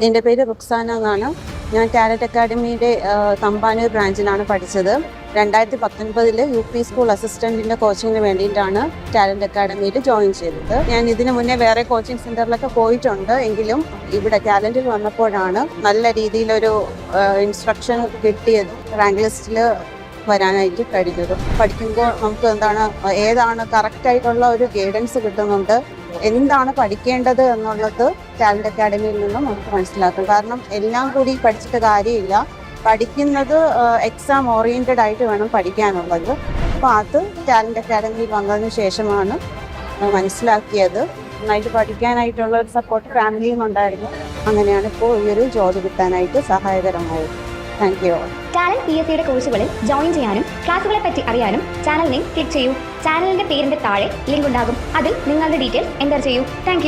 എൻ്റെ പേര് റുക്സാന എന്നാണ്. ഞാൻ ടാലൻറ്റ് അക്കാഡമിയുടെ തമ്പാനൂർ ബ്രാഞ്ചിലാണ് പഠിച്ചത്. 2019 UP സ്കൂൾ അസിസ്റ്റൻറ്റിൻ്റെ കോച്ചിങ്ങിന് വേണ്ടിയിട്ടാണ് ടാലൻറ്റ് അക്കാഡമിയിൽ ജോയിൻ ചെയ്തത്. ഞാൻ ഇതിനു മുന്നേ വേറെ കോച്ചിങ് സെൻറ്ററിലൊക്കെ പോയിട്ടുണ്ട്. എങ്കിലും ഇവിടെ ടാലൻറ്റിൽ വന്നപ്പോഴാണ് നല്ല രീതിയിലൊരു ഇൻസ്ട്രക്ഷൻ കിട്ടിയത്. റാങ്ക് ലിസ്റ്റിൽ വരാനായിട്ട് കഴിഞ്ഞത്. പഠിക്കുമ്പോൾ നമുക്ക് ഏതാണ് കറക്റ്റായിട്ടുള്ള ഒരു ഗൈഡൻസ് കിട്ടുന്നുണ്ട്. എന്താണ് പഠിക്കേണ്ടത് എന്നുള്ളത് ടാലൻറ്റ് അക്കാഡമിയിൽ നിന്നും നമുക്ക് മനസ്സിലാക്കും. കാരണം എല്ലാം കൂടി പഠിച്ചിട്ട് കാര്യമില്ല. പഠിക്കുന്നത് എക്സാം ഓറിയൻറ്റഡ് ആയിട്ട് വേണം പഠിക്കാനുള്ളത്. അപ്പോൾ അത് ടാലൻറ്റ് അക്കാഡമിയിൽ വന്നതിന് ശേഷമാണ് മനസ്സിലാക്കിയത്. നന്നായിട്ട് പഠിക്കാനായിട്ടുള്ള ഒരു സപ്പോർട്ട് ഫാമിലിയും ഉണ്ടായിരുന്നു. അങ്ങനെയാണ് ഇപ്പോൾ ഈ ഒരു ജോലി കിട്ടാനായിട്ട് സഹായകരമായത്. Thank you. ടാലന്റ് PSCയുടെ കോഴ്സുകളിൽ ജോയിൻ ചെയ്യാനും ക്ലാസുകളെ പറ്റി അറിയാനും ചാനൽ നെയിം ക്ലിക്ക് ചെയ്യൂ. ചാനലിന്റെ പേരിന്റെ താഴെ ലിങ്ക് ഉണ്ടാകും. അതിൽ നിങ്ങളുടെ ഡീറ്റെയിൽസ് എൻ്റർ ചെയ്യൂ. താങ്ക്